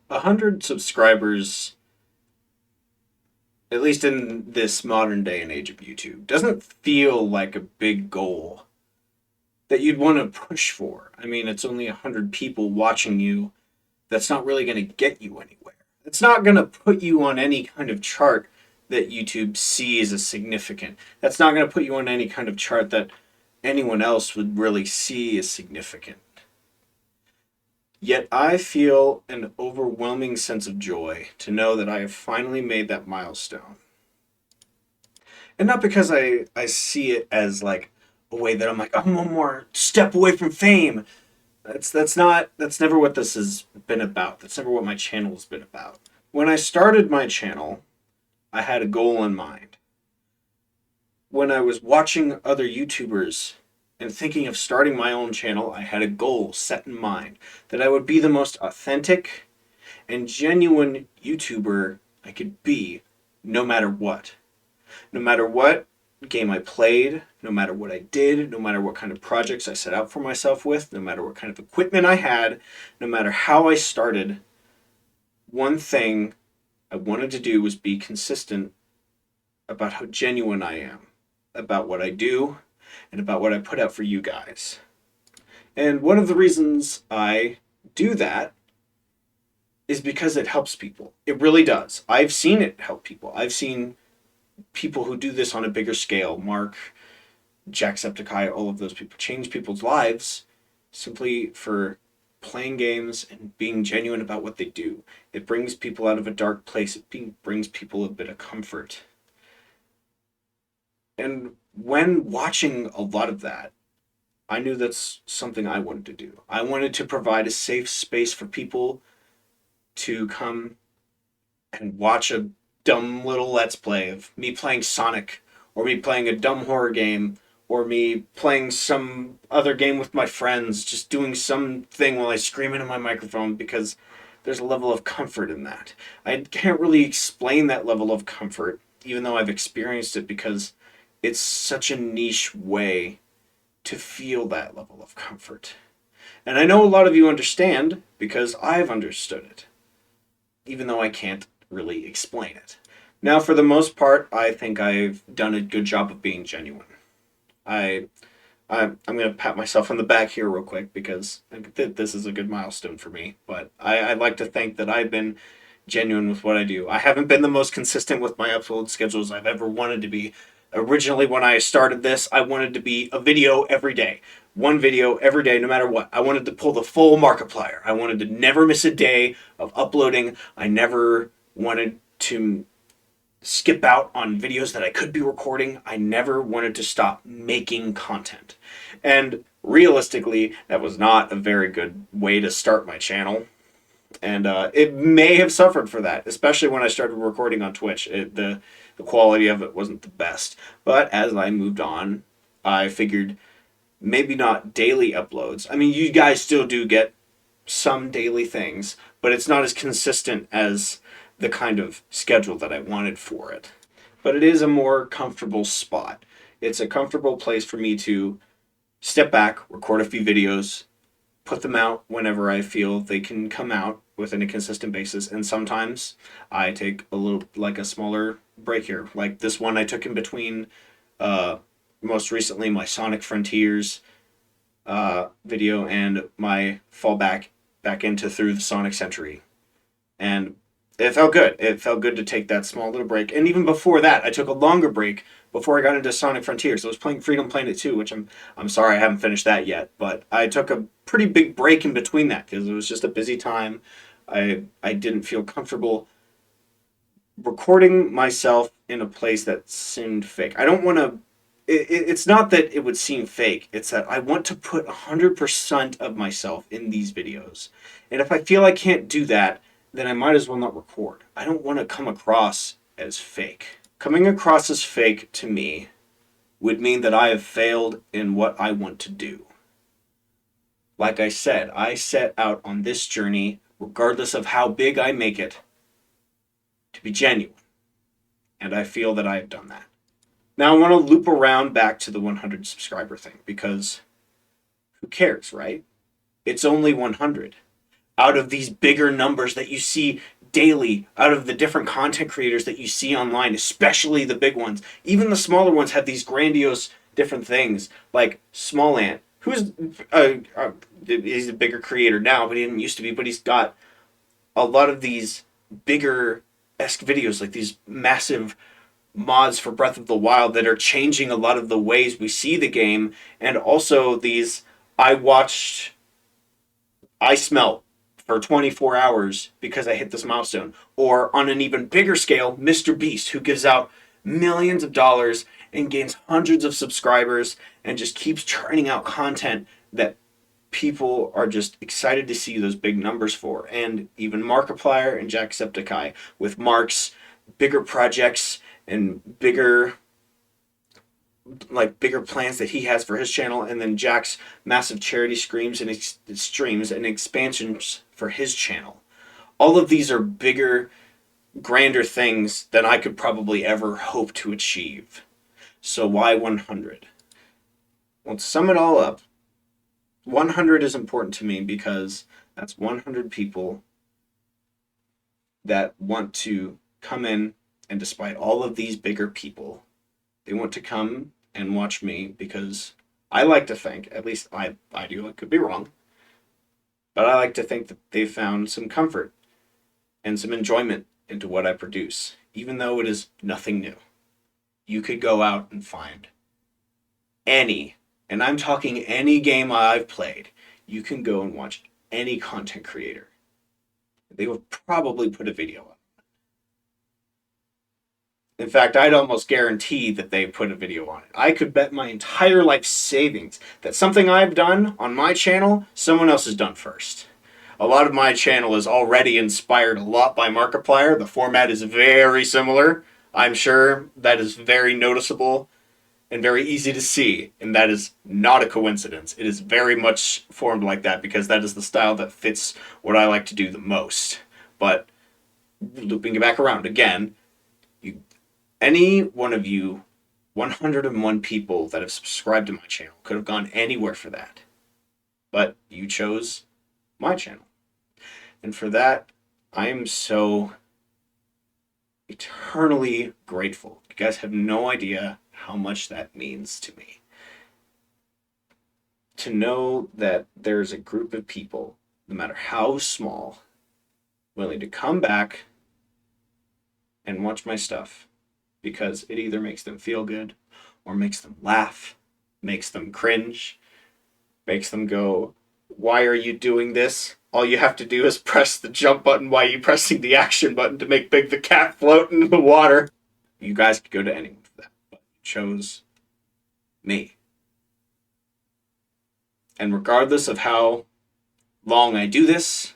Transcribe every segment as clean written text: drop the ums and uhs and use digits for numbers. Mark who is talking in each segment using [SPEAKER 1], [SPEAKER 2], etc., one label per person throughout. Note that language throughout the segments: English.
[SPEAKER 1] 100 subscribers, at least in this modern day and age of YouTube, doesn't feel like a big goal that you'd want to push for. I mean, it's only 100 people watching you. That's not really going to get you anywhere. It's not going to put you on any kind of chart that YouTube sees as significant. That's not going to put you on any kind of chart that anyone else would really see as significant. Yet I feel an overwhelming sense of joy to know that I have finally made that milestone. And not because I see it as like a way that I'm like, I'm one more step away from fame. That's never what this has been about. That's never what my channel has been about. When I started my channel, I had a goal in mind. When I was watching other YouTubers and thinking of starting my own channel, I had a goal set in mind that I would be the most authentic and genuine YouTuber I could be, no matter what. No matter what game I played, no matter what I did, no matter what kind of projects I set out for myself with, no matter what kind of equipment I had, no matter how I started, one thing I wanted to do was be consistent about how genuine I am, about what I do, and about what I put out for you guys. And one of the reasons I do that is because it helps people. It really does. I've seen it help people. I've seen people who do this on a bigger scale, Mark, Jacksepticeye, all of those people, change people's lives simply for playing games and being genuine about what they do. It brings people out of a dark place. It brings people a bit of comfort. And when watching a lot of that, I knew that's something I wanted to do. I wanted to provide a safe space for people to come and watch a dumb little Let's Play of me playing Sonic, or me playing a dumb horror game, or me playing some other game with my friends, just doing something while I scream into my microphone, because there's a level of comfort in that. I can't really explain that level of comfort, even though I've experienced it, because it's such a niche way to feel that level of comfort. And I know a lot of you understand because I've understood it, even though I can't really explain it. Now, for the most part, I think I've done a good job of being genuine. I, I'm going to pat myself on the back here real quick because this is a good milestone for me. But I'd like to think that I've been genuine with what I do. I haven't been the most consistent with my upload schedules I've ever wanted to be. Originally, when I started this, I wanted to be a video every day. One video every day, no matter what. I wanted to pull the full Markiplier. I wanted to never miss a day of uploading. I never wanted to skip out on videos that I could be recording. I never wanted to stop making content. And realistically, that was not a very good way to start my channel. And it may have suffered for that, especially when I started recording on Twitch. The quality of it wasn't the best. But as I moved on, I figured maybe not daily uploads. I mean, you guys still do get some daily things, but it's not as consistent as the kind of schedule that I wanted for it. But it is a more comfortable spot. It's a comfortable place for me to step back, record a few videos, put them out whenever I feel they can come out within a consistent basis. And sometimes I take a little, like a smaller break here. Like this one I took in between, uh, most recently, my Sonic Frontiers video and my back into Through the Sonic Century. And it felt good. It felt good to take that small little break. And even before that, I took a longer break before I got into Sonic Frontiers. I was playing Freedom Planet 2, which I'm sorry I haven't finished that yet, but I took a pretty big break in between that because it was just a busy time. I didn't feel comfortable recording myself in a place that seemed fake. I don't want to. It's not that it would seem fake. It's that I want to put 100% of myself in these videos. And if I feel I can't do that, then I might as well not record. I don't want to come across as fake. Coming across as fake to me would mean that I have failed in what I want to do. Like I said, I set out on this journey, regardless of how big I make it, to be genuine. And I feel that I have done that. Now I want to loop around back to the 100 subscriber thing because who cares, right? It's only 100. out of these bigger numbers that you see daily, out of the different content creators that you see online, especially the big ones. Even the smaller ones have these grandiose different things, like Small Ant, who's he's a bigger creator now, but he didn't used to be. But he's got a lot of these bigger esque videos, like these massive mods for Breath of the Wild that are changing a lot of the ways we see the game, and also these I watched I smelt for 24 hours because I hit this milestone. Or on an even bigger scale, Mr. Beast, who gives out millions of dollars and gains hundreds of subscribers and just keeps churning out content that people are just excited to see those big numbers for. And even Markiplier and Jacksepticeye with Mark's bigger projects and bigger plans that he has for his channel, and then Jack's massive charity streams and expansions for his channel. All of these are bigger, grander things than I could probably ever hope to achieve. So why 100? Well, to sum it all up, 100 is important to me because that's 100 people that want to come in, and despite all of these bigger people, they want to come and watch me because I like to think, at least I do, I could be wrong, but I like to think that they've found some comfort and some enjoyment into what I produce, even though it is nothing new. You could go out and find any, and I'm talking any game I've played, you can go and watch any content creator. They will probably put a video up. In fact, I'd almost guarantee that they put a video on it. I could bet my entire life savings that something I've done on my channel, someone else has done first. A lot of my channel is already inspired a lot by Markiplier. The format is very similar. I'm sure that is very noticeable and very easy to see, and that is not a coincidence. It is very much formed like that because that is the style that fits what I like to do the most. But looping it back around again, any one of you 101 people that have subscribed to my channel could have gone anywhere for that. But you chose my channel. And for that, I am so eternally grateful. You guys have no idea how much that means to me. To know that there's a group of people, no matter how small, willing to come back and watch my stuff because it either makes them feel good or makes them laugh, makes them cringe, makes them go, why are you doing this? All you have to do is press the jump button while you're pressing the action button to make Big the cat float in the water. You guys could go to anyone for that, but you chose me. And regardless of how long I do this,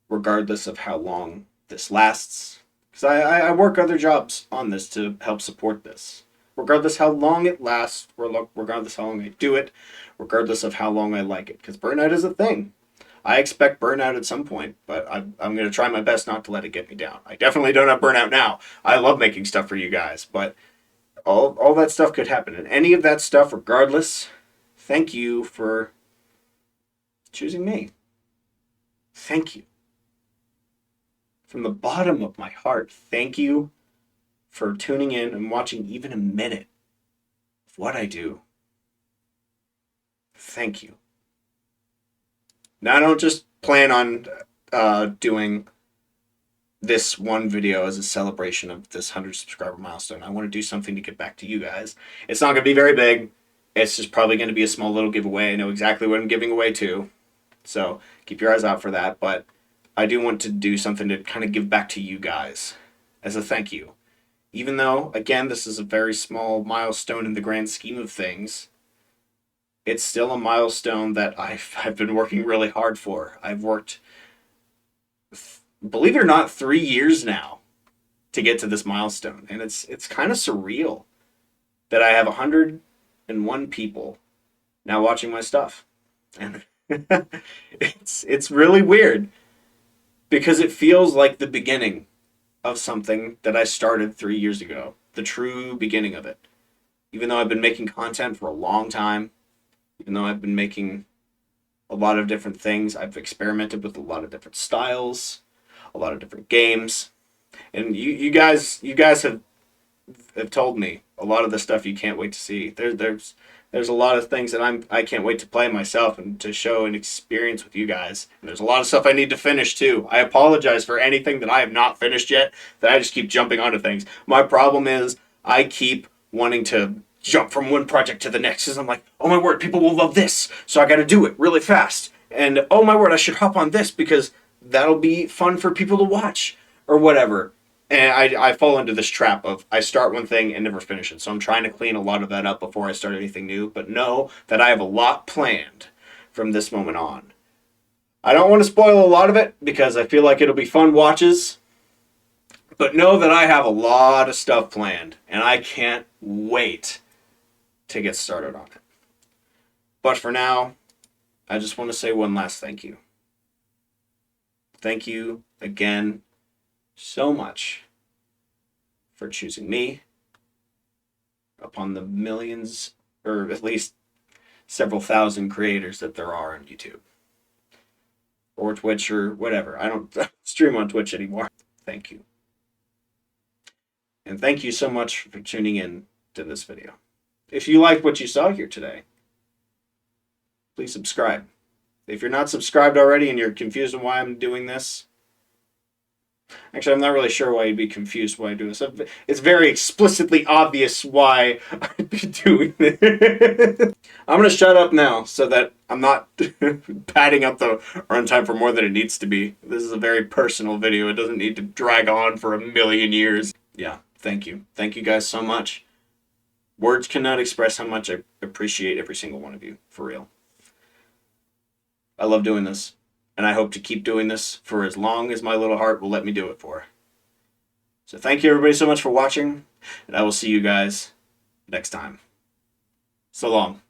[SPEAKER 1] regardless of how long this lasts, because I work other jobs on this to help support this. Regardless how long it lasts, regardless how long I do it, regardless of how long I like it. Because burnout is a thing. I expect burnout at some point, but I'm going to try my best not to let it get me down. I definitely don't have burnout now. I love making stuff for you guys, but all that stuff could happen. And any of that stuff, regardless, thank you for choosing me. Thank you. From the bottom of my heart, thank you for tuning in and watching even a minute of what I do. Thank you. Now, I don't just plan on doing this one video as a celebration of this 100 subscriber milestone. I want to do something to get back to you guys. It's not going to be very big. It's just probably going to be a small little giveaway. I know exactly what I'm giving away to. So keep your eyes out for that. But I do want to do something to kind of give back to you guys as a thank you. Even though, again, this is a very small milestone in the grand scheme of things, it's still a milestone that I've been working really hard for. I've worked, believe it or not, 3 years now to get to this milestone. And it's kind of surreal that I have 101 people now watching my stuff. And it's really weird because it feels like the beginning of something that I started 3 years ago, the true beginning of it. Even though I've been making content for a long time, even though I've been making a lot of different things. I've experimented with a lot of different styles, a lot of different games. And you guys have told me a lot of the stuff you can't wait to see. There's a lot of things that I can't wait to play myself and to show and experience with you guys. And there's a lot of stuff I need to finish too. I apologize for anything that I have not finished yet, that I just keep jumping onto things. My problem is I keep wanting to jump from one project to the next because I'm like, oh my word, people will love this, so I got to do it really fast. And oh my word, I should hop on this because that'll be fun for people to watch or whatever. And I fall into this trap of I start one thing and never finish it. So I'm trying to clean a lot of that up before I start anything new. But know that I have a lot planned from this moment on. I don't want to spoil a lot of it because I feel like it'll be fun watches. But know that I have a lot of stuff planned and I can't wait to get started on it. But for now, I just want to say one last thank you. Thank you again so much for choosing me upon the millions, or at least several thousand creators that there are on YouTube or Twitch or whatever. I don't stream on Twitch anymore. Thank you. And thank you so much for tuning in to this video. If you liked what you saw here today, please subscribe. If you're not subscribed already and you're confused on why I'm doing this, actually, I'm not really sure why you'd be confused why I do this. It's very explicitly obvious why I'd be doing this. I'm going to shut up now so that I'm not padding up the runtime for more than it needs to be. This is a very personal video. It doesn't need to drag on for a million years. Yeah, thank you. Thank you guys so much. Words cannot express how much I appreciate every single one of you, for real. I love doing this. And I hope to keep doing this for as long as my little heart will let me do it for. So thank you everybody so much for watching, and I will see you guys next time. So long.